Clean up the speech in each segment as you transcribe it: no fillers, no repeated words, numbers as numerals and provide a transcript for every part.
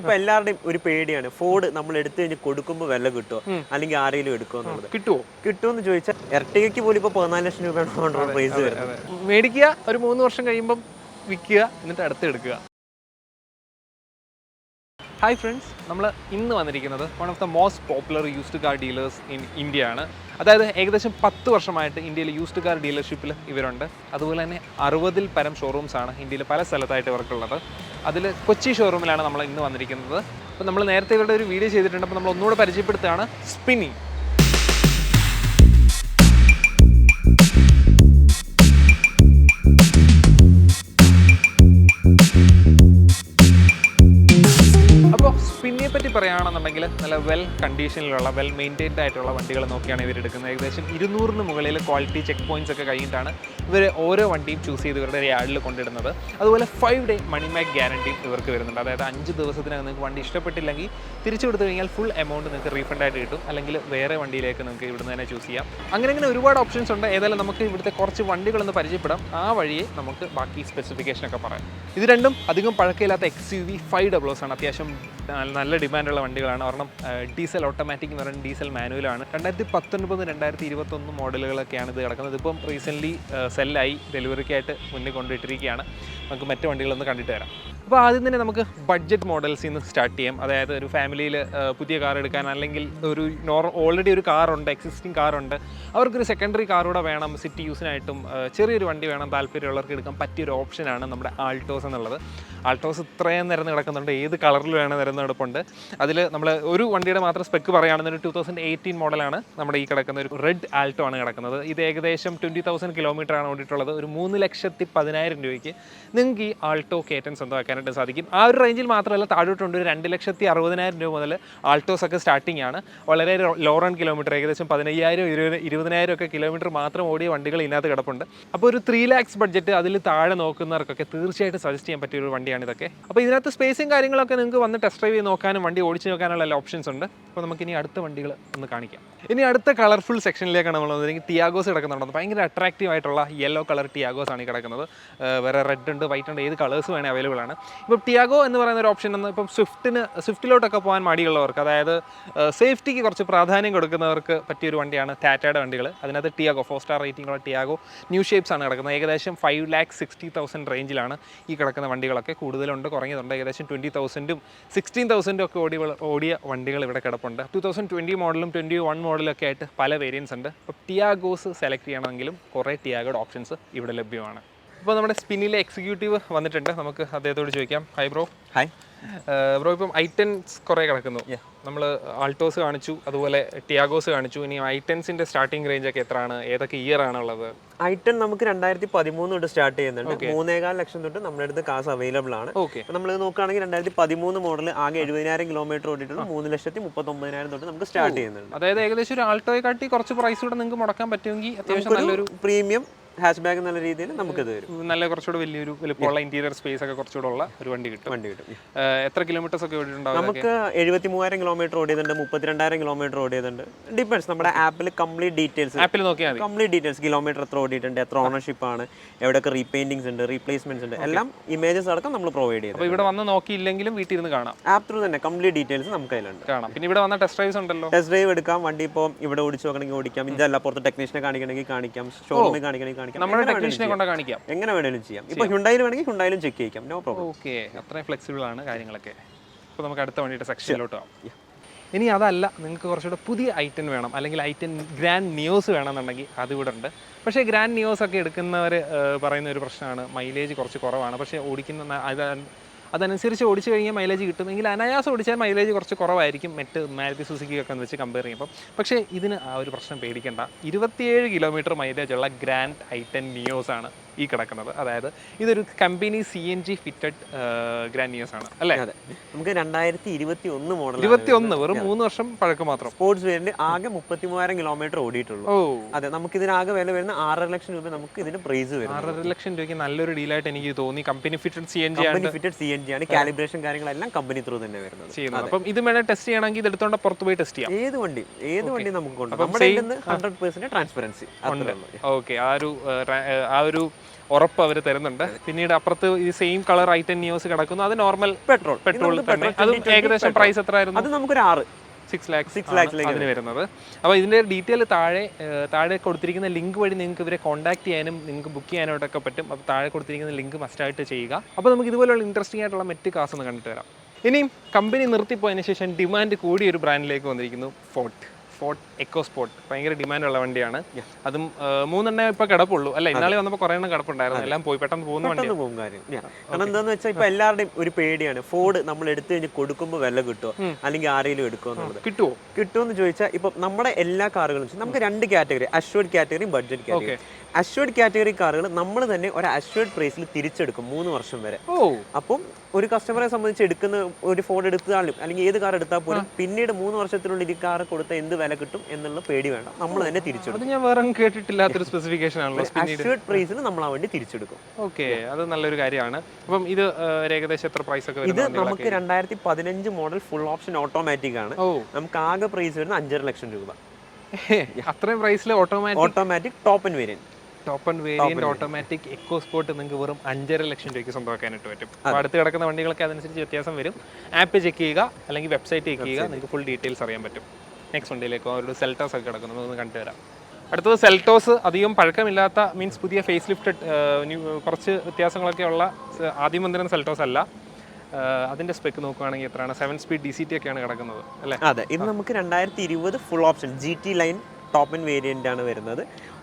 ഇപ്പൊ എല്ലാവരുടെയും ഒരു പേടിയാണ് ഫോർഡ് നമ്മൾ എടുത്തു കഴിഞ്ഞ് കൊടുക്കുമ്പോൾ വില കിട്ടുമോ അല്ലെങ്കിൽ ആരെങ്കിലും എടുക്കുമോ എന്നുള്ളത്. കിട്ടുമെന്ന് ചോദിച്ചാൽ എർട്ടിഗയ്ക്ക് പോലും ഇപ്പൊ 14 ലക്ഷം രൂപയാണ് പ്രൈസ് വരുന്നത്. മേടിക്കുക, ഒരു 3 വർഷം കഴിയുമ്പം വിൽക്കുക, എന്നിട്ട് അടുത്തെടുക്കുക. ഹായ് ഫ്രണ്ട്സ്, നമ്മൾ ഇന്ന് വന്നിരിക്കുന്നത് one of the most popular used car dealers in India ആണ്. അതായത് ഏകദേശം 10 വർഷമായിട്ട് ഇന്ത്യയിൽ യൂസ്ഡ് കാർ ഡീലർഷിപ്പിൽ ഇവരുണ്ട്. അതുപോലെ തന്നെ 60-ൽ പരം ഷോറൂംസാണ് ഇന്ത്യയിൽ പല സ്ഥലത്തായിട്ട് ഇവർക്കുള്ളത്. അതിൽ കൊച്ചി ഷോറൂമിലാണ് നമ്മൾ ഇന്ന് വന്നിരിക്കുന്നത്. അപ്പോൾ നമ്മൾ നേരത്തെ ഇവരുടെ ഒരു വീഡിയോ ചെയ്തിട്ടുണ്ട്. അപ്പോൾ നമ്മൾ ഒന്നുകൂടെ പരിചയപ്പെടുത്തുകയാണ് സ്പിന്നി. സ്പിന്നിയെ പറ്റി പറയുകയാണെന്നുണ്ടെങ്കിൽ നല്ല വെൽ കണ്ടീഷനിലുള്ള വെൽ മെയിൻറ്റൈൻഡ് ആയിട്ടുള്ള വണ്ടികൾ നോക്കിയാണ് ഇവർ എടുക്കുന്നത്. ഏകദേശം 200-ന് മുകളിൽ ക്വാളിറ്റി ചെക്ക് പോയിന്റ്സ് ഒക്കെ കഴിഞ്ഞിട്ടാണ് ഇവർ ഓരോ വണ്ടിയും ചൂസ് ചെയ്ത് ഇവരുടെ യാർഡിൽ കൊണ്ടിടുന്നത്. അതുപോലെ 5 ഡേ മണി ബാക്ക് ഗ്യാരണ്ടിയും ഇവർക്ക് വരുന്നുണ്ട്. അതായത് 5 ദിവസത്തിനകം നിങ്ങൾക്ക് വണ്ടി ഇഷ്ടപ്പെട്ടില്ലെങ്കിൽ തിരിച്ചു കൊടുത്തു കഴിഞ്ഞാൽ ഫുൾ എമൗണ്ട് നിങ്ങൾക്ക് റീഫണ്ട് ആയിട്ട് കിട്ടും. അല്ലെങ്കിൽ വേറെ വണ്ടിയിലേക്ക് നിങ്ങൾക്ക് ഇവിടുന്ന് തന്നെ ചൂസ് ചെയ്യാം. അങ്ങനെ ഒരുപാട് ഓപ്ഷൻസ് ഉണ്ട്. ഏതായാലും നമുക്ക് ഇവിടുത്തെ കുറച്ച് വണ്ടികളൊന്ന് പരിചയപ്പെടാം. ആ വഴിയെ നമുക്ക് ബാക്കി സ്പെസിഫിക്കേഷനൊക്കെ പറയാം. ഇത് രണ്ടും അധികം പഴക്കമില്ലാത്ത XUV 500 ആണ്. അത്യാവശ്യം നല്ല ഡിമാൻഡുള്ള വണ്ടികളാണ്. കാരണം ഡീസൽ ഓട്ടോമാറ്റിക് എന്ന് പറയുന്നത് ഡീസൽ മാനുവലാണ്. 2019, 2021 മോഡലുകളൊക്കെയാണ് ഇത് കിടക്കുന്നത്. ഇതിപ്പം റീസെൻ്റ്ലി സെല്ലായി ഡെലിവറിക്കായിട്ട് മുന്നിൽ കൊണ്ടിട്ടിരിക്കുകയാണ്. നമുക്ക് മറ്റു വണ്ടികളൊന്ന് കണ്ടിട്ട് വരാം. അപ്പോൾ ആദ്യം തന്നെ നമുക്ക് ബഡ്ജറ്റ് മോഡൽസിൽ നിന്ന് സ്റ്റാർട്ട് ചെയ്യാം. അതായത് ഒരു ഫാമിലിയിൽ പുതിയ കാർ എടുക്കാൻ, അല്ലെങ്കിൽ ഒരു ഓൾറെഡി ഒരു കാറുണ്ട്, എക്സിസ്റ്റിംഗ് കാറുണ്ട്, അവർക്കൊരു സെക്കൻഡറി കാറൂടെ വേണം സിറ്റി യൂസിനായിട്ടും ചെറിയൊരു വണ്ടി വേണം താല്പര്യമുള്ളവർക്ക് എടുക്കാൻ പറ്റിയൊരു ഓപ്ഷനാണ് നമ്മുടെ ആൾട്ടോസ് എന്നുള്ളത്. ആൾട്ടോസ് ഇത്രയും നിരന്ന് കിടക്കുന്നുണ്ട്. ഏത് കളറിൽ വേണം നിരന്ന് കിടപ്പുണ്ട്. അതിൽ നമ്മൾ ഒരു വണ്ടിയുടെ മാത്രം സ്പെക്ക് പറയുകയാണെന്നൊരു 2018 മോഡലാണ് നമ്മുടെ ഈ കിടക്കുന്ന ഒരു റെഡ് ആൾട്ടോ ആണ് കിടക്കുന്നത്. ഇത് ഏകദേശം 20,000 കിലോമീറ്ററാണ് ഓടിയിട്ടുള്ളത്. ഒരു 3,10,000 രൂപയ്ക്ക് നിങ്ങൾക്ക് ഈ ആൾട്ടോ കേറ്റൻ സ്വന്തമാക്കാനായിട്ട് സാധിക്കും. ആ ഒരു റേഞ്ചിൽ മാത്രമല്ല, താഴോട്ടുണ്ട് ഒരു 2,60,000 രൂപ മുതൽ ആൾട്ടോസ് ഒക്കെ സ്റ്റാർട്ടിംഗ് ആണ്. വളരെ ലോ റൺ കിലോമീറ്റർ, ഏകദേശം 15,000, 20,000 ഒക്കെ കിലോമീറ്റർ മാത്രം ഓടിയ വണ്ടികൾ ഇതിനകത്ത് കിടപ്പുണ്ട്. അപ്പോൾ ഒരു 3 lakhs ബഡ്ജറ്റ് അതിൽ താഴെ നോക്കുന്നവർക്കൊക്കെ തീർച്ചയായിട്ടും സജസ്റ്റ് ചെയ്യാൻ പറ്റിയ ഒരു വണ്ടിയാണ് ഇതൊക്കെ. അപ്പോൾ ഇതിനകത്ത് സ്പേസും കാര്യങ്ങളൊക്കെ നിങ്ങൾക്ക് വന്ന് ടെസ്റ്റ് ഡ്രൈവ് ചെയ്ത് നോക്കാനും വണ്ടി ഓടിച്ച് നോക്കാനുള്ള എല്ലാ ഓപ്ഷൻസ് ഉണ്ട്. അപ്പോൾ നമുക്ക് ഇനി അടുത്ത വണ്ടികൾ ഒന്ന് കാണിക്കാം. ഇനി അടുത്ത കളർഫുൾ സെക്ഷനിലേക്കാണ് നമ്മൾ വന്നിരിക്കുന്നത്. ടിയാഗോസ് കിടക്കുന്നുണ്ട്. ഭയങ്കര അട്രാക്റ്റീവ് ആയിട്ടുള്ള യെല്ലോ കളർ ടിയാഗോസ് ആണ് ഈ കിടക്കുന്നത്. വേറെ റെഡ് ഉണ്ട്, വൈറ്റ് ഉണ്ട്, ഏത് കളേഴ്സ് വേണേൽ അവൈലബിൾ ആണ്. ഇപ്പോൾ ടിയാഗോ എന്ന് പറയുന്ന ഒരു ഓപ്ഷൻ എന്ന് ഇപ്പം സ്വിഫ്റ്റിലോട്ടൊക്കെ പോകാൻ മടിയുള്ളവർക്ക്, അതായത് സേഫ്റ്റിക്ക് കുറച്ച് പ്രാധാന്യം കൊടുക്കുന്നവർക്ക് പറ്റിയൊരു വണ്ടിയാണ് ടാറ്റയുടെ വണ്ടികൾ. അതിനകത്ത് ടിയാഗോ 4 സ്റ്റാർ റേറ്റിംഗുള്ള ടിയാഗോ ന്യൂ ഷേപ്സ് ആണ് കിടക്കുന്നത്. ഏകദേശം 5,60,000 റേഞ്ചിലാണ് ഈ കിടക്കുന്ന വണ്ടികളൊക്കെ. കൂടുതലുണ്ട്, കുറഞ്ഞതുണ്ട്. ഏകദേശം 20,000-ഉം 16,000-ഉം ഒക്കെ ഓടിയ വണ്ടികൾ ഇവിടെ കിടപ്പുണ്ട്. 2020 മോഡലും 21 മോഡലൊക്കെ ആയിട്ട് പല വേരിയൻസ് ഉണ്ട്. അപ്പോൾ ടിയാഗോസ് സെലക്ട് ചെയ്യണമെങ്കിലും കുറേ ടിയാഗോയുടെ ഓപ്ഷൻസ് ഇവിടെ ലഭ്യമാണ്. ഇപ്പോൾ നമ്മുടെ സ്പിന്നിലെ എക്സിക്യൂട്ടീവ് വന്നിട്ടുണ്ട്. നമുക്ക് അദ്ദേഹത്തോട് ചോദിക്കാം. Hi bro. ഹായ് ബ്രോ, ഇപ്പം ഐറ്റൻസ് കുറേ കിടക്കുന്നു. നമ്മൾ ആൾട്ടോസ് കാണിച്ചു, അതുപോലെ ടിയാഗോസ് കാണിച്ചു. ഇനി ഐറ്റൻസിൻ്റെ സ്റ്റാർട്ടിംഗ് റേഞ്ച് ഒക്കെ എത്രയാണ്, ഏതൊക്കെ ഇയർ ആണുള്ളത്? ഐറ്റൻ നമുക്ക് 2013 തൊട്ട് സ്റ്റാർട്ട് ചെയ്യുന്നുണ്ട്. 3,15 ലക്ഷം തൊട്ട് നമ്മുടെ അടുത്ത് കാസ് അവൈലബിൾ ആണ്. നമ്മൾ നോക്കുകയാണെങ്കിൽ 2013 മോഡൽ ആകെ 70,000 കിലോമീറ്റർ ഓടിയിട്ടുള്ള 3,39,000 തൊട്ട് നമുക്ക് സ്റ്റാർട്ട് ചെയ്യുന്നുണ്ട്. അതായത് ഏകദേശം ഒരു ആൾട്ടോയെ കാട്ടി കുറച്ച് പ്രൈസ് കൂടെ നിങ്ങൾക്ക് മുടക്കാൻ പറ്റുമെങ്കിൽ അത്യാവശ്യം നല്ലൊരു പ്രീമിയം ഹാച്ച് ബാഗ് എന്നുള്ള രീതിയിൽ നമുക്കത് വരും. നല്ല കുറച്ചുകൂടെ വലിയൊരു വലുപ്പമുള്ള ഇന്റീരിയർ സ്പേസ് ഒക്കെ കുറച്ചുകൂടെ ഉള്ള ഒരു വണ്ടി കിട്ടും. എത്ര കിലോമീറ്റേഴ്സ് ഒക്കെ ഓടിയിട്ടുണ്ടാവും? നമുക്ക് 73,000 കിലോമീറ്റർ ഓടിയതുണ്ട്, 32,000 കിലോമീറ്റർ ഓടിയതുണ്ട്. ഡിപ്പെൻസ്. നമ്മുടെ ആപ്പിൽ complete details complete details, kilometre എത്ര ഓടിയിട്ടുണ്ട്, എത്ര ഓണർഷിപ്പ് ആണ്, എവിടെയൊക്കെ റീപെയിന്റിങ്സ് ഉണ്ട്, റീപ്ലേസ്മെന്റ്സ് ഉണ്ട്, എല്ലാം ഇമേജസ് അടക്കം നമ്മൾ പ്രൊവൈഡ് ചെയ്യും. അപ്പോൾ ഇവിടെ വന്ന് നോക്കിയില്ലെങ്കിലും വീട്ടിൽ ഇരുന്ന് കാണാം. ആപ്പ് ത്രൂ തന്നെ കംപ്ലീറ്റ് ഡീറ്റെയിൽസ് നമുക്ക് അതിലുണ്ട് കാണാം. പിന്നെ ഇവിടെ വന്ന ടെസ്റ്റ് ഡ്രൈവ്സ് ഉണ്ടല്ലോ. ടെസ്റ്റ് ഡ്രൈവ് എടുക്കാം. വണ്ടി ഇപ്പോൾ ഇവിടെ ഓടിച്ചു നോക്കണമെങ്കിൽ ഓടിക്കാം. ഇതല്ല പുറത്ത് ടെക്നീഷ്യനെ കാണിക്കണമെങ്കിൽ കാണിക്കാം, ഷോറൂമിൽ കാണിക്കണമെങ്കിൽ കാണിക്കാം, ടെക്നീഷ്യനെ കൊണ്ട് കാണിക്കാം. എങ്ങനെ വേണേലും ചെയ്യാം. ഇപ്പോൾ ഹ്യുണ്ടായിൽ വേണമെങ്കിൽ ഹ്യുണ്ടായിലും ചെക്ക് ചെയ്യാം. No problem. ഓക്കെ, അത്രയും ഫ്ലെക്സിബിൾ ആണ് കാര്യങ്ങളൊക്കെ. അപ്പോൾ നമുക്ക് അടുത്ത വണ്ടിയുടെ സെക്ഷനിലോട്ട് പോകാം. ഇനി അതല്ല, നിങ്ങൾക്ക് കുറച്ചുകൂടെ പുതിയ ഐറ്റൻ വേണം, അല്ലെങ്കിൽ ഐറ്റൻ ഗ്രാൻഡ് നിയോസ് വേണമെന്നുണ്ടെങ്കിൽ അതിവിടെ ഉണ്ട്. പക്ഷേ ഗ്രാൻഡ് നിയോസ് ഒക്കെ എടുക്കുന്നവർ പറയുന്ന ഒരു പ്രശ്നമാണ്, മൈലേജ് കുറച്ച് കുറവാണ്. പക്ഷേ ഓടിക്കുന്ന അതനുസരിച്ച് ഓടിച്ചു കഴിഞ്ഞാൽ മൈലേജ് കിട്ടുമെങ്കിൽ അനായാസം ഓടിച്ചാൽ മൈലേജ് കുറച്ച് കുറവായിരിക്കും മറ്റ് മാരുതി സുസുക്കിയൊക്കെ എന്ന് വെച്ച് കമ്പയർ ചെയ്യുമ്പോൾ. പക്ഷേ ഇതിന് ആ ഒരു പ്രശ്നം പേടിക്കേണ്ട. 27 കിലോമീറ്റർ മൈലേജ് ഉള്ള ഗ്രാൻഡ് ഐറ്റൻ നിയോസ് ആണ് ഈ കിടക്കുന്നത്. അതായത് ഇതൊരു company CNG fitted grand NIOS ആണ് അല്ലേ? അതെ. നമുക്ക് 2021 മോഡൽ, 21, വെറും 3 വർഷം പഴക്കം മാത്രം. സ്പോർട്സ് വേരിയന്റ് ആകെ 33,000 കിലോമീറ്റർ ഓടിയിട്ടുള്ളൂ. അതെ, നമുക്ക് ഇതിനാകെ വില വരുന്ന 6.5 ലക്ഷം രൂപ നമുക്ക് ഇതിന് പ്രൈസ് വരും. 6.5 ലക്ഷം രൂപയ്ക്ക് നല്ലൊരു ഡീലായിട്ട് എനിക്ക് തോന്നി. കമ്പനി ഫിറ്റഡ് CNG ആണ്. കാലിബ്രേഷൻ കാര്യങ്ങളെല്ലാം കമ്പനി ത്രൂ തന്നെ വരുന്നത്. അപ്പം ഇത് വേണേൽ ടെസ്റ്റ് ചെയ്യണമെങ്കിൽ ഇതെടുത്തോണ്ട് പുറത്ത് പോയി ടെസ്റ്റ് ചെയ്യാം. ഏത് വണ്ടി നമുക്ക് കൊണ്ടുപോകാം. നമ്മുടെ 100% ട്രാൻസ്പെറൻസി. ഓക്കെ, ആ ഒരു ഉറപ്പ് അവർ തരുന്നുണ്ട്. പിന്നീട് അപ്പുറത്ത് ഈ സെയിം കളർ i10 നിയോസ് കിടക്കുന്നു, അത് നോർമൽ പെട്രോൾ തന്നെ. അതും ഏകദേശം പ്രൈസ് എത്ര ആയിരുന്നു? അത് നമുക്കൊരു 6 lakhs അതിന് വരുന്നത്. അപ്പോൾ ഇതിൻ്റെ ഡീറ്റെയിൽ താഴെ കൊടുത്തിരിക്കുന്ന ലിങ്ക് വഴി നിങ്ങൾക്ക് ഇവരെ കോൺടാക്ട് ചെയ്യാനും നിങ്ങൾക്ക് ബുക്ക് ചെയ്യാനായിട്ടൊക്കെ പറ്റും. അപ്പോൾ താഴെ കൊടുത്തിരിക്കുന്ന ലിങ്ക് മസ്റ്റായിട്ട് ചെയ്യുക. അപ്പോൾ നമുക്ക് ഇതുപോലുള്ള ഇൻട്രസ്റ്റിംഗ് ആയിട്ടുള്ള മറ്റ് കാസ് ഒന്ന് കണ്ടിട്ട് വരാം. ഇനിയും കമ്പനി നിർത്തിപ്പോയതിന് ശേഷം ഡിമാൻഡ് കൂടിയ ഒരു ബ്രാൻഡിലേക്ക് വന്നിരിക്കുന്നു ഫോർട്ട് എക്കോസ്പോർട്ട്. ഭയങ്കര ഡിമാൻഡുള്ള വണ്ടിയാണ്. അതും 3 എണ്ണേ ഇപ്പോൾ കിടപ്പുള്ളൂ അല്ല, ഇന്നാളെ വന്നപ്പോൾ കുറേ എണ്ണം കിടപ്പുണ്ടായിരുന്നു, എല്ലാം പോയി പെട്ടെന്ന് പോകുന്ന വണ്ടിയാണ്. കാരണം എന്താണെന്ന് വെച്ചാൽ ഇപ്പൊ എല്ലാവരുടെയും ഒരു പേടിയാണ്, ഫോർഡ് നമ്മൾ എടുത്തു കഴിഞ്ഞ് കൊടുക്കുമ്പോൾ വില കിട്ടുമോ അല്ലെങ്കിൽ ആരെങ്കിലും എടുക്കുമോ എന്നുള്ളത്. കിട്ടുമെന്ന് ചോദിച്ചാൽ ഇപ്പൊ നമ്മുടെ എല്ലാ കാറുകളും നമുക്ക് 2 കാറ്റഗറി, അഷ്വേർഡ് കാറ്റഗറിയും ബഡ്ജറ്റ് കാറ്റഗറി. അഷ്വേർഡ് കാറ്റഗറി കാറുകൾ നമ്മൾ തന്നെ ഒരു അഷ്വേർഡ് പ്രൈസിൽ തിരിച്ചെടുക്കും 3 വർഷം വരെ. അപ്പം ഒരു കസ്റ്റമറെ സംബന്ധിച്ച് എടുക്കുന്ന ഒരു ഫോർഡ് എടുത്താലും അല്ലെങ്കിൽ ഏത് കാർ എടുത്താൽ പോലും പിന്നീട് 3 വർഷത്തിനുള്ളിൽ ഈ കാർ കൊടുത്ത എന്ത് വില കിട്ടും എന്നുള്ള പേടി വേണ്ട, നമ്മൾ തന്നെ തിരിച്ചെടുക്കും. അത് ഞാൻ വേറെ കേട്ടിട്ടില്ലാത്തൊരു സ്പെസിഫിക്കേഷൻ ആണല്ലോ. അഷ്വേർഡ് പ്രൈസിൽ നമ്മൾ ആ വണ്ടി തിരിച്ചെടുക്കും. ഓക്കെ, അത് നല്ലൊരു കാര്യമാണ്. അപ്പം ഇത് ഏകദേശം എത്ര പ്രൈസ് ഒക്കെ? ഇത് നമുക്ക് 2015 മോഡൽ ഫുൾ ഓപ്ഷൻ ഓട്ടോമാറ്റിക് ആണ്. നമുക്ക് ആകെ പ്രൈസ് വരുന്നത് 5.5 ലക്ഷം രൂപ. അത്രയും പ്രൈസിൽ automatic top end variant automatic EcoSport നിങ്ങൾക്ക് വെറും 5.5 ലക്ഷം രൂപയ്ക്ക് സ്വന്തമാക്കാനായിട്ട് പറ്റും. അപ്പോൾ അടുത്ത് കിടക്കുന്ന വണ്ടികളൊക്കെ അതനുസരിച്ച് വ്യത്യാസം വരും. ആപ്പ് ചെക്ക് ചെയ്യുക അല്ലെങ്കിൽ വെബ്സൈറ്റ് ചെക്ക് ചെയ്യുക, നിങ്ങൾക്ക് ഫുൾ ഡീറ്റെയിൽസ് അറിയാൻ പറ്റും. നെക്സ്റ്റ് വണ്ടിയിലേക്ക് ഒരു സെൽറ്റോസ് ഒക്കെ കിടക്കുന്നത് ഒന്ന് കണ്ടുവരാം. അടുത്തത് സെൽറ്റോസ്. അധികം പഴക്കമില്ലാത്ത മീൻസ് പുതിയ ഫേസ് ലിഫ്റ്റഡ് കുറച്ച് വ്യത്യാസങ്ങളൊക്കെ ഉള്ള ആദ്യം വന്നിരുന്ന സെൽറ്റോസ് അല്ല. അതിന്റെ സ്പെക്ക് നോക്കുകയാണെങ്കിൽ എത്രയാണ്? 7 സ്പീഡ് DCT ഒക്കെയാണ് കിടക്കുന്നത് അല്ലേ? അതെ, ഇത് നമുക്ക് 2020 full option GT line top end variant ആണ് വരുന്നത്.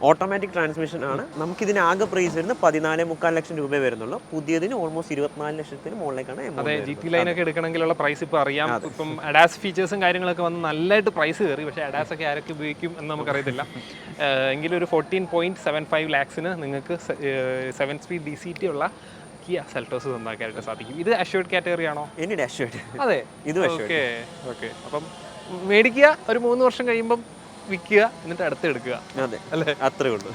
ഓട്ടോമാറ്റിക് ട്രാൻസ്മിഷൻ ആണ്. നമുക്ക് ഇതിന് ആകെ പ്രൈസ് വരുന്നത് 14.25 ലക്ഷം രൂപ വരുന്നുള്ളൂ. പുതിയതിന് ഓൾമോസ്റ്റ് 24 ലക്ഷത്തിന് മുകളിലേക്കാണ്. അതെ, GT ലൈൻ ഒക്കെ എടുക്കണമെങ്കിലുള്ള പ്രൈസ് ഇപ്പോൾ അറിയാം. ഇപ്പം അഡാസ് ഫീച്ചേഴ്സും കാര്യങ്ങളൊക്കെ വന്ന് നല്ലതായിട്ട് പ്രൈസ് കയറി. പക്ഷേ അഡാസ് ഒക്കെ ആരൊക്കെ ഉപയോഗിക്കും എന്ന് നമുക്കറിയത്തില്ല. എങ്കിലും ഒരു 14.75 ലാക്സിന് നിങ്ങൾക്ക് 7 സ്പീഡ് DCT ഉള്ള കിയ സെൽറ്റോസ് സ്വന്തമാക്കാനായിട്ട് സാധിക്കും. ഇത് അഷ്വേർഡ് കാറ്റഗറി ആണോ? അഷ്വേർഡ്. അതെ, ഇത് ഓക്കെ. അപ്പം മേടിക്കുക, ഒരു 3 വർഷം കഴിയുമ്പം വിൽക്കുക, എന്നിട്ട് അടുത്ത് എടുക്കുക. അതെ അല്ലേ, അത്രേ ഉള്ളൂ.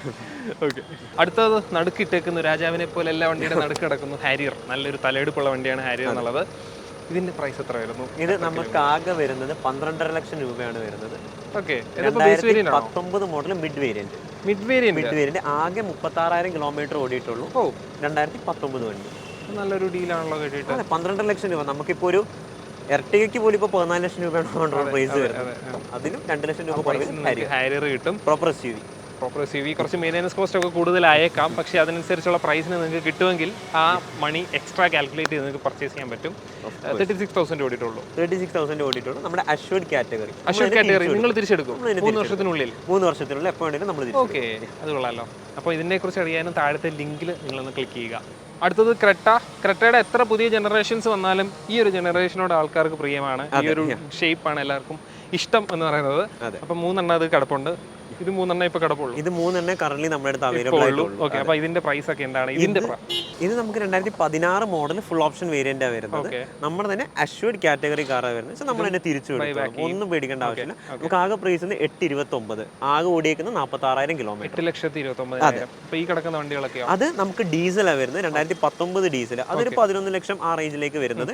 ഓക്കെ, അടുത്തത് നടുക്കിട്ടേക്കുന്നു രാജാവിനെ പോലെ എല്ലാ വണ്ടിയുടെ നടുക്ക് കിടക്കുന്നു ഹാരിയർ. നല്ലൊരു തലയെടുപ്പുള്ള വണ്ടിയാണ് ഹാരിയർ എന്നുള്ളത്. ഇതിന്റെ പ്രൈസ് എത്ര വരുന്നു? ഇത് നമുക്ക് ആകെ വരുന്നത് 12.5 ലക്ഷം രൂപയാണ് വരുന്നത്. ഓക്കെ, 2019 മോഡൽ മിഡ് വേരിയന്റ് ആകെ 36,000 കിലോമീറ്റർ ഓടിയിട്ടുള്ളൂ. 2019 വണ്ടി. നല്ലൊരു ഡീലാണല്ലോ കേട്ടിട്ട്. 12 ലക്ഷം രൂപ. നമുക്കിപ്പോ ഒരു എർട്ടിഗയ്ക്ക് പോലും ഇപ്പോൾ 14 ലക്ഷം രൂപയാണ് പ്രൈസ് വരുന്നത്. അതിനും 2 ലക്ഷം രൂപ ഹാരിയർ കിട്ടും. Proper SUV. കുറച്ച് മെയിൻ്റെനൻസ് കോസ്റ്റ് ഒക്കെ കൂടുതലായേക്കാം, പക്ഷേ അതിനനുസരിച്ചുള്ള പ്രൈസിന് നിങ്ങൾക്ക് കിട്ടുമെങ്കിൽ ആ മണി എക്സ്ട്രാ കാൽക്കുലേറ്റ് ചെയ്ത് നിങ്ങൾക്ക് പർച്ചേസ് ചെയ്യാൻ പറ്റും. 36,000 ഓടിയിട്ടുള്ളൂ. നമ്മുടെ അഷ്വേർഡ് കാറ്റഗറി നിങ്ങൾ തിരിച്ചെടുക്കും 3 വർഷത്തിനുള്ളിൽ. എപ്പോൾ വേണമെങ്കിലും നമ്മൾ. ഓക്കെ, അത് കൊള്ളാമല്ലോ. അപ്പോൾ ഇതിനെക്കുറിച്ച് അറിയാനും താഴത്തെ ലിങ്കിൽ നിങ്ങളൊന്ന് ക്ലിക്ക് ചെയ്യുക. അടുത്തത് ക്രെറ്റയുടെ എത്ര പുതിയ ജനറേഷൻസ് വന്നാലും ഈ ഒരു ജനറേഷനോട് ആൾക്കാർക്ക് പ്രിയമാണ്. ഈ ഒരു ഷേപ്പാണ് എല്ലാവർക്കും ഇഷ്ടം എന്ന് പറയുന്നത്. അപ്പം 3 എണ്ണം അത് കിടപ്പുണ്ട്. ഇത് 3 എണ്ണം ഇപ്പൊ കിടപ്പുള്ളൂ. ഇത് 3 എണ്ണം കറന്റ് നമ്മുടെ അടുത്ത് അവൈലബിൾ ആയിട്ടുള്ളൂ. ഓക്കെ, അപ്പോൾ ഇതിന്റെ പ്രൈസ് ഒക്കെ എന്താണ്? ഇത് നമുക്ക് 2016 മോഡൽ ഫുൾ ഓപ്ഷൻ വേരിയന്റ് ആണ് വരുന്നത്. നമ്മൾ തന്നെ അഷ്വേർഡ് കാറ്റഗറി കാറാണ് വരുന്നത്. നമ്മൾ തന്നെ തിരിച്ചു കൊടുക്കും, ഒന്നും പേടിക്കേണ്ട ആവശ്യമില്ല. നമുക്ക് ആകെ പ്രൈസ് 8.29, ആകെ ഓടിയേക്കുന്നത് 46,000 കിലോമീറ്റർ. 8,29,000. അപ്പോൾ ഈ കിടക്കുന്ന വണ്ടികളൊക്കെ അത് നമുക്ക് ഡീസലാണ് വരുന്നത്. 2019 ഡീസൽ, അതൊരു 11 ലക്ഷം ആ റേഞ്ചിലേക്ക് വരുന്നത്.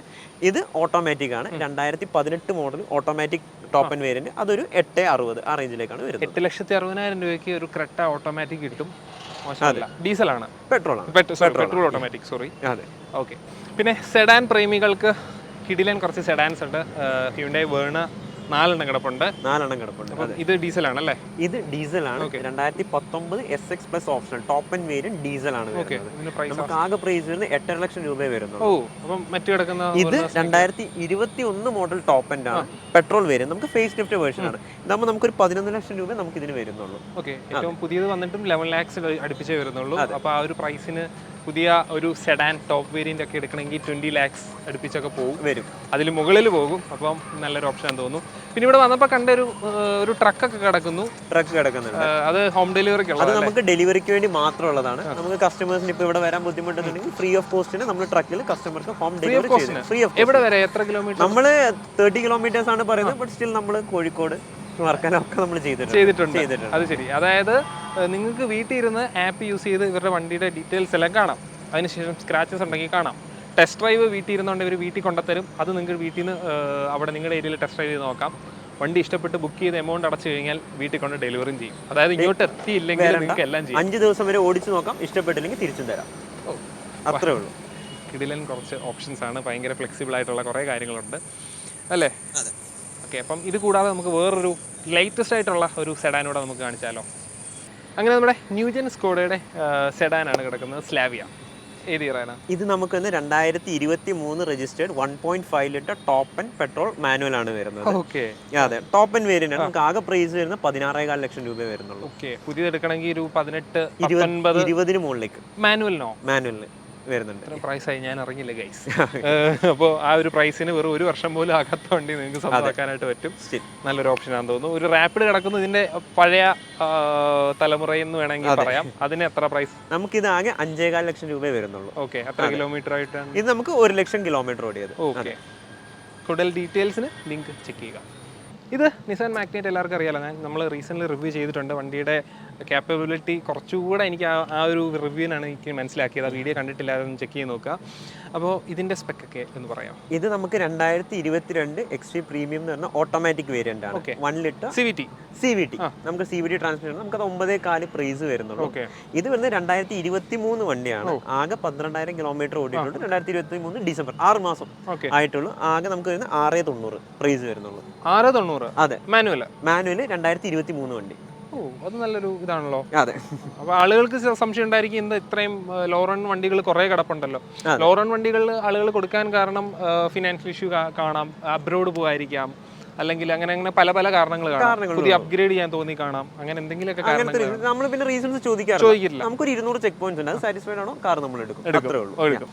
ഇത് ഓട്ടോമാറ്റിക് ആണ്. 2018 model automatic top end variant, അതൊരു 8.60 ആ റേഞ്ചിലേക്കാണ് വരുന്നത്. 8,60,000 രൂപയ്ക്ക് ഒരു ക്രെറ്റ ഓട്ടോമാറ്റിക് കിട്ടും. ഡീസലാണ്, പെട്രോൾ ഓട്ടോമാറ്റിക്. സോറി. അതെ, ഓക്കെ. പിന്നെ സെഡാൻ പ്രേമികൾക്ക് കിടിലൻ കുറച്ച് സെഡാൻസ് ഉണ്ട്. ഹ്യുണ്ടായി വേർണ 4 എണ്ണം കിടപ്പുണ്ട്. ഇത് ഡീസലാണല്ലേ? ഇത് ഡീസലാണ്. 2019 SX plus option top end variant ഡീസലാണ്. നമുക്ക് ആകെ പ്രൈസ് വരുന്നത് 8.5 ലക്ഷം രൂപ വരുന്നു. ഇത് 2021 മോഡൽ ടോപ്പ് ആൻഡ് ആണ്, പെട്രോൾ വേരിയന്റ്. നമുക്ക് ഫേസ് ലിഫ്റ്റ് വേർഷൻ ആണ്. ഇതാകുമ്പോൾ നമുക്കൊരു 11 ലക്ഷം രൂപ നമുക്ക് ഇതിന് വരുന്നുള്ളൂ. ഏറ്റവും പുതിയത് വന്നിട്ടും 11 ലാക്സ് അടുപ്പിച്ചേ വരുന്നുള്ളൂ. അപ്പോൾ ആ ഒരു പ്രൈസിന് പുതിയ ഒരു സെഡാൻ ടോപ്പ് വേരിയന്റ് ഒക്കെ എടുക്കണമെങ്കിൽ 20 ലാക്സ് അടുപ്പിച്ചൊക്കെ വരും. അതിൽ മുകളിൽ പോകും. അപ്പം നല്ലൊരു ഓപ്ഷൻ തോന്നുന്നു. പിന്നെ ഇവിടെ വന്നപ്പോൾ കണ്ട ഒരു ട്രക്കൊക്കെ കിടക്കുന്നുണ്ട്. അത് ഹോം ഡെലിവറിക്ക്, അത് നമുക്ക് ഡെലിവറിക്ക് വേണ്ടി മാത്രമുള്ളതാണ്. നമുക്ക് കസ്റ്റമേഴ്സിന് ഇപ്പോൾ ഇവിടെ വരാൻ ബുദ്ധിമുട്ടുണ്ടെങ്കിൽ ഫ്രീ ഓഫ് കോസ്റ്റിന് നമ്മൾ ട്രക്കിൽ കസ്റ്റമർക്ക് ഹോം ഡെലിവറി ഫ്രീ ഓഫ്. എവിടെ വരെ, എത്ര കിലോമീറ്റർ? നമ്മൾ 30 കിലോമീറ്റേഴ്സ് ആണ് പറയുന്നത്. ബട്ട് സ്റ്റിൽ നമ്മൾ കോഴിക്കോട് വർക്കാനൊക്കെ നമ്മൾ ചെയ്തിട്ടുണ്ട്. അത് ശരി. അതായത് നിങ്ങൾക്ക് വീട്ടിൽ ഇരുന്ന് ആപ്പ് യൂസ് ചെയ്ത് ഇവരുടെ വണ്ടിയുടെ ഡീറ്റെയിൽസ് എല്ലാം കാണാം. അതിനുശേഷം സ്ക്രാച്ചസ് ഉണ്ടെങ്കിൽ കാണാം. ടെസ്റ്റ് ഡ്രൈവ് വീട്ടിൽ ഇരുന്നുകൊണ്ട് ഇവർ വീട്ടിൽ കൊണ്ടുത്തരും. അത് നിങ്ങൾക്ക് വീട്ടിൽ നിന്ന് അവിടെ നിങ്ങളുടെ ഏരിയയിൽ ടെസ്റ്റ് ഡ്രൈവ് ചെയ്ത് നോക്കാം. വണ്ടി ഇഷ്ടപ്പെട്ട് ബുക്ക് ചെയ്ത് എമൗണ്ട് അടച്ചു കഴിഞ്ഞാൽ വീട്ടിൽ കൊണ്ട് ഡെലിവറിയും ചെയ്യും. അതായത് ഇങ്ങോട്ട് എത്തിയില്ലെങ്കിൽ നിങ്ങൾക്ക് എല്ലാം ചെയ്യും. 5 ദിവസം വരെ ഓടിച്ചു നോക്കാം, ഇഷ്ടപ്പെട്ടില്ലെങ്കിൽ തിരിച്ചും തരാം. അത്രേ ഉള്ളൂ. കിടിലൻ കുറച്ച് ഓപ്ഷൻസ് ആണ്, ഭയങ്കര ഫ്ലെക്സിബിൾ ആയിട്ടുള്ള കുറേ കാര്യങ്ങളുണ്ട് അല്ലേ? ഓക്കെ, അപ്പം ഇത് കൂടാതെ നമുക്ക് വേറൊരു ലേറ്റസ്റ്റ് ആയിട്ടുള്ള ഒരു സെഡാനൂടെ നമുക്ക് കാണിച്ചാലോ? അങ്ങനെ നമ്മുടെ ന്യൂജൻ സ്കോഡയുടെ സെഡാനാണ് കിടക്കുന്നത്, സ്ലാവിയ. ഏത് ഇയറാണ് ഇത്? നമുക്ക് 2023 registered 1.5 litre top end petrol manual ആണ് വരുന്നത്. ഓക്കെ, അതെ, ടോപ്പ് ആൻഡ് വേരിയന്റ് ആണ്. നമുക്ക് ആകെ പ്രൈസ് വരുന്നത് 16.5 ലക്ഷം രൂപ വരുന്നുള്ളൂ. ഓക്കെ, പുതിയത് എടുക്കണമെങ്കിൽ ഒരു 18-20 മുകളിലേക്ക് മാനുവലിനോ? മാനുവലിന് വരുന്നുണ്ട്. പ്രൈസായി ഞാൻ അറിഞ്ഞില്ല ഗൈസ്. അപ്പോൾ ആ ഒരു പ്രൈസിന് വെറും 1 വർഷം പോലും ആകാത്ത വണ്ടി നിങ്ങൾക്ക് സ്വന്തമാക്കാനായിട്ട് പറ്റും. നല്ലൊരു ഓപ്ഷനാണെന്ന് തോന്നുന്നു. ഒരു റാപ്പിഡ് കിടക്കുന്നു, ഇതിന്റെ പഴയ തലമുറയെന്ന് വേണമെങ്കിൽ പറയാം. അതിന് എത്ര പ്രൈസ്? നമുക്കിത് ആകെ 5.25 ലക്ഷം രൂപ വരുന്നുള്ളൂ. ഓക്കെ, എത്ര കിലോമീറ്റർ ആയിട്ടാണ് ഇത്? നമുക്ക് 1 ലക്ഷം കിലോമീറ്റർ ഓടിയത്. ഓക്കെ, കൂടുതൽ ഡീറ്റെയിൽസിന് ലിങ്ക് ചെക്ക് ചെയ്യുക. ഇത് നിസാൻ മാഗ്നൈറ്റ് എല്ലാവർക്കും അറിയാലോ, നമ്മൾ റീസെൻ്റ്ലി റിവ്യൂ ചെയ്തിട്ടുണ്ട്. വണ്ടിയുടെ ക്യാപ്പബിലിറ്റി കുറച്ചുകൂടെ എനിക്ക് ആ ഒരു റിവ്യൂവിനാണ് എനിക്ക് മനസ്സിലാക്കിയത്. ആ വീഡിയോ കണ്ടിട്ടില്ലാതെ ഒന്ന് ചെക്ക് ചെയ്ത് നോക്കുക. അപ്പോൾ ഇതിൻ്റെ സ്പെക്കൊക്കെ എന്ന് പറയാം. ഇത് നമുക്ക് 2022 XV പ്രീമിയം എന്ന് പറഞ്ഞാൽ ഓട്ടോമാറ്റിക് വേരിയന്റ് ആണ്. 1 ലിറ്റർ CVT. നമുക്ക് CVT ട്രാൻസ്മിഷൻ, നമുക്ക് 9.4 പ്രൈസ് വരുന്നുള്ളൂ. ഇത് വരുന്നത് 2023 വണ്ടിയാണ്. ആകെ 12,000 കിലോമീറ്റർ ഓടിയിട്ടുണ്ട്. 2023 ഡിസംബർ 6 മാസം ആയിട്ടുള്ളൂ. ആകെ നമുക്ക് വരുന്നത് 690 പ്രൈസ് വരുന്നുള്ളൂ. 690? അതെ, മാനുവൽ 2023 വണ്ടി. ഓ, അത് നല്ലൊരു ഇതാണല്ലോ. അതെ, അപ്പോൾ ആളുകൾക്ക് സംശയം ഉണ്ടായിരിക്കും, എന്താ ഇത്രയും ലോ റൺ വണ്ടികൾ കുറേ കിടപ്പുണ്ടല്ലോ. ലോ റൺ വണ്ടികൾ ആളുകൾ കൊടുക്കാൻ കാരണം ഫിനാൻഷ്യൽ ഇഷ്യൂ കാണാം, അബ്രോഡ് പോകാതിരിക്കാം, അല്ലെങ്കിൽ അങ്ങനെ പല പല കാരണങ്ങൾ കാണാം. പുതിയ അപ്ഗ്രേഡ് ചെയ്യാൻ തോന്നി കാണാം, അങ്ങനെ എന്തെങ്കിലുമൊക്കെ നമ്മൾ പിന്നെ റീസൺസ് ചോദിക്കില്ല. നമുക്കൊരു 200 ചെക്ക് പോയിന്റ്സ് ഉണ്ട്, അത് സാറ്റിസ്ഫൈഡ് ആണോ കാർ നമ്മൾ എടുക്കും.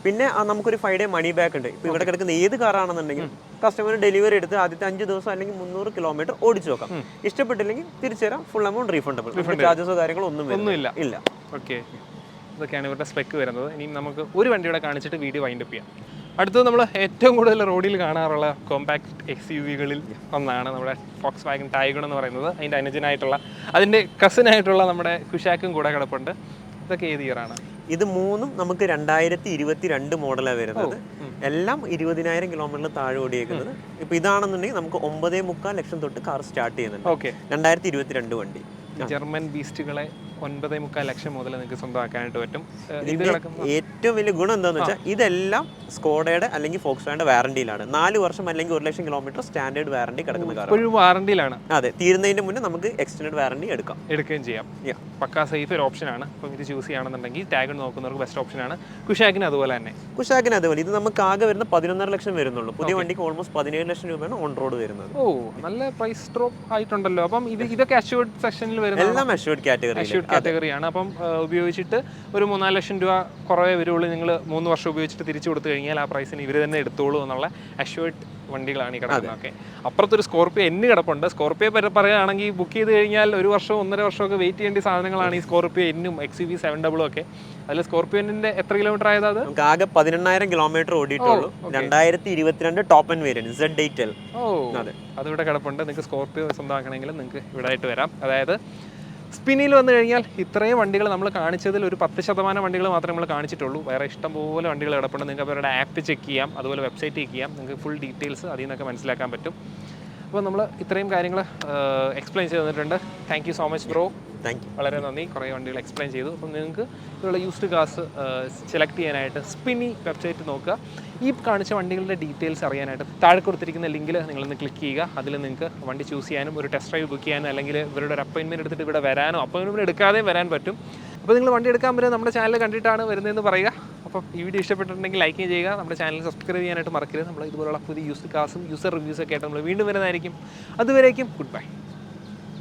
പിന്നെ നമുക്കൊരു 5 ഡേ മണി ബാക്ക് ഉണ്ട്. ഇപ്പൊ ഇവിടെ കിടക്കുന്ന ഏത് കാറാണെന്നുണ്ടെങ്കിൽ കസ്റ്റമർ ഡെലിവറി എടുത്ത് ആദ്യത്തെ 5 ദിവസം അല്ലെങ്കിൽ 300 കിലോമീറ്റർ ഓടിച്ചു നോക്കാം. ഇഷ്ടപ്പെട്ടില്ലെങ്കിൽ തിരിച്ചു തരാം, ഫുൾ എമൗണ്ട് റീഫണ്ടബിൾ. ചാർജസോ കാര്യങ്ങളോ ഒന്നുമില്ല. ഓക്കെ, ഇതൊക്കെയാണ് ഇവരുടെ സ്പെക്ക് വരുന്നത്. ഇനിയും നമുക്ക് ഒരു വണ്ടിയുടെ കാണിച്ചിട്ട് വീഡിയോ വൈൻഡപ്പ് ചെയ്യാം. അടുത്തത് നമ്മൾ ഏറ്റവും കൂടുതൽ റോഡിൽ കാണാറുള്ള കോമ്പാക്ട് SUV-കളിൽ ഒന്നാണ് നമ്മുടെ ഫോക്സ് വാഗൺ ടൈഗൺ എന്ന് പറയുന്നത്. അതിൻ്റെ അനുജനായിട്ടുള്ള, അതിൻ്റെ കസിനായിട്ടുള്ള നമ്മുടെ കുഷാക്കും കൂടെ കിടപ്പുണ്ട്. ഇതൊക്കെ ഏത് ഇയറാണ്? ഇത് മൂന്നും നമുക്ക് 2022 മോഡലാണ് വരുന്നത്. എല്ലാം 20,000 കിലോമീറ്ററിൽ താഴെ ഓടിയേക്കുന്നത്. ഇപ്പൊ ഇതാണെന്നുണ്ടെങ്കിൽ നമുക്ക് 9.25 ലക്ഷം തൊട്ട് കാർ സ്റ്റാർട്ട് ചെയ്യുന്നുണ്ട്. 2022 വണ്ടി. ജർമ്മൻ ബീസ്റ്റുകളെ 9.25 ലക്ഷം മുതൽ നിങ്ങൾക്ക് സ്വന്തമാക്കാനായിട്ട് പറ്റും. ഏറ്റവും വലിയ ഗുണം എന്താണെന്ന് വെച്ചാൽ ഇതെല്ലാം സ്കോഡയുടെ അല്ലെങ്കിൽ ഫോക്സ് വാഗണിന്റെ വാറണ്ടിയിലാണ്. 4 വർഷം അല്ലെങ്കിൽ 1 ലക്ഷം കിലോമീറ്റർ സ്റ്റാൻഡേർഡ് വാറണ്ടി കിടക്കുന്ന കാർ. വാറണ്ടിയിലാണ്. അതെ, തീരുന്നതിന് മുന്നേ നമുക്ക് എക്സ്റ്റൻഡ് വാറണ്ടി എടുക്കുകയും ചെയ്യാം. പക്കാ സേഫ് ഒരു ഓപ്ഷനാണ്. അപ്പം ഇത് ചൂസ് ചെയ്യുകയാണെന്നുണ്ടെങ്കിൽ ടാഗ് നോക്കുന്നവർക്ക് ബെസ്റ്റ് ഓപ്ഷനാണ്. കുഷാക്കിന് അതുപോലെ തന്നെ. ഇത് നമുക്ക് ആകെ വരുന്ന 11.5 ലക്ഷം വരുന്നുള്ളൂ. പുതിയ വണ്ടിക്ക് ഓൾമോസ്റ്റ് 17 ലക്ഷം രൂപയാണ് ഓൺ റോഡ് വരുന്നത്. ഓ, നല്ല പ്രൈസ് ഡ്രോപ്പ് ആയിട്ടുണ്ടല്ലോ. അപ്പം ഇതൊക്കെ അഷ്യൂർഡ് സെക്ഷനിൽ വരുന്നത്, എല്ലാം അഷ്യൂർഡ് കാറ്റഗറിയാണ്. അപ്പം ഉപയോഗിച്ചിട്ട് ഒരു 3-4 ലക്ഷം രൂപ കുറവേ വരുള്ളൂ. നിങ്ങൾ 3 വർഷം ഉപയോഗിച്ചിട്ട് തിരിച്ചു കൊടുത്തു കഴിഞ്ഞാൽ ആ പ്രൈസിന് ഇവർ തന്നെ എടുത്തോളൂ എന്നുള്ള അഷ്യൂർഡ് വണ്ടികളാണ് ഈ കിടക്കുന്നതൊക്കെ. അപ്പുറത്തൊരു സ്കോർപ്പിയോ എന്ന് കിടപ്പുണ്ട്. സ്കോർപ്പിയോ പറയുകയാണെങ്കിൽ ബുക്ക് ചെയ്ത് കഴിഞ്ഞാൽ 1 വർഷം 1.5 വർഷമൊക്കെ വെയിറ്റ് ചെയ്യേണ്ട സാധനങ്ങളാണ് ഈ സ്കോർപ്പിയോ എന്നും XUV 700 ഒക്കെ. അതിൽ സ്കോർപ്പിയോന്റെ എത്ര കിലോമീറ്റർ ആയത്? അത് ആകെ 18,000 കിലോമീറ്റർ ഓടിയിട്ടുള്ളൂ. 2022 ടോപ്പ് ആൻഡ് വേരിയന്റ് Z8L. ഓ, അതെ, അതിവിടെ കിടപ്പുണ്ട്. നിങ്ങൾക്ക് സ്കോർപ്പിയോ സ്വന്തമാക്കണമെങ്കിൽ നിങ്ങൾക്ക് ഇവിടെ ആയിട്ട് വരാം. അതായത് സ്പിന്നിൽ വന്നു കഴിഞ്ഞാൽ ഇത്രയും വണ്ടികൾ നമ്മൾ കാണിച്ചതിൽ ഒരു 10% വണ്ടികൾ മാത്രമേ നമ്മൾ കാണിച്ചിട്ടുള്ളൂ. വേറെ ഇഷ്ടംപോലെ വണ്ടികൾ കിടപ്പുണ്ട്. നിങ്ങൾക്ക് അവരുടെ ആപ്പ് ചെക്ക് ചെയ്യാം, അതുപോലെ വെബ്സൈറ്റ് ചെക്ക് ചെയ്യാം. നിങ്ങൾക്ക് ഫുൾ ഡീറ്റെയിൽസ് അതിൽ നിന്നൊക്കെ മനസ്സിലാക്കാൻ പറ്റും. അപ്പോൾ നമ്മൾ ഇത്രയും കാര്യങ്ങൾ എക്സ്പ്ലെയിൻ ചെയ്ത് തന്നിട്ടുണ്ട്. Thank you so much bro. വളരെ നന്ദി. കുറേ വണ്ടികൾ എക്സ്പ്ലെയിൻ ചെയ്തു. അപ്പം നിങ്ങൾക്ക് ഇതുള്ള യൂസ്ഡ് കാർസ് സെലക്ട് ചെയ്യാനായിട്ട് സ്പിന്നി വെബ്സൈറ്റ് നോക്കുക. ഈ കാണിച്ച വണ്ടികളുടെ ഡീറ്റെയിൽസ് അറിയാനായിട്ട് താഴെ കൊടുത്തിരിക്കുന്ന ലിങ്കിൽ നിങ്ങളൊന്ന് ക്ലിക്ക് ചെയ്യുക. അതിൽ നിങ്ങൾക്ക് വണ്ടി ചൂസ് ചെയ്യാനും ഒരു ടെസ്റ്റ് ഡ്രൈവ് ബുക്ക് ചെയ്യാനും അല്ലെങ്കിൽ ഇവരുടെ ഒരു അപ്പോയിൻമെൻറ്റ് എടുത്തിട്ട് ഇവിടെ വരാനോ അപ്പോയിൻമെൻറ്റ് എടുക്കാതെയും വരാൻ പറ്റും. അപ്പോൾ നിങ്ങൾ വണ്ടി എടുക്കാൻ പറ്റും നമ്മുടെ ചാനൽ കണ്ടിട്ടാണ് വരുന്നതെന്ന് പറയുക. അപ്പോൾ ഈ വീഡിയോ ഇഷ്ടപ്പെട്ടിട്ടുണ്ടെങ്കിൽ ലൈക്ക് ചെയ്യുക. നമ്മുടെ ചാനൽ സബ്സ്ക്രൈബ് ചെയ്യാനായിട്ട് മറക്കരുത്. നമ്മൾ ഇതുപോലുള്ള പുതിയ യൂസ്ഡ് കാർസും യൂസർ റിവ്യൂസൊക്കെ ആയിട്ട് നമ്മൾ വീണ്ടും വരുന്നതായിരിക്കും. അതുവരേക്കും ഗുഡ് ബൈ.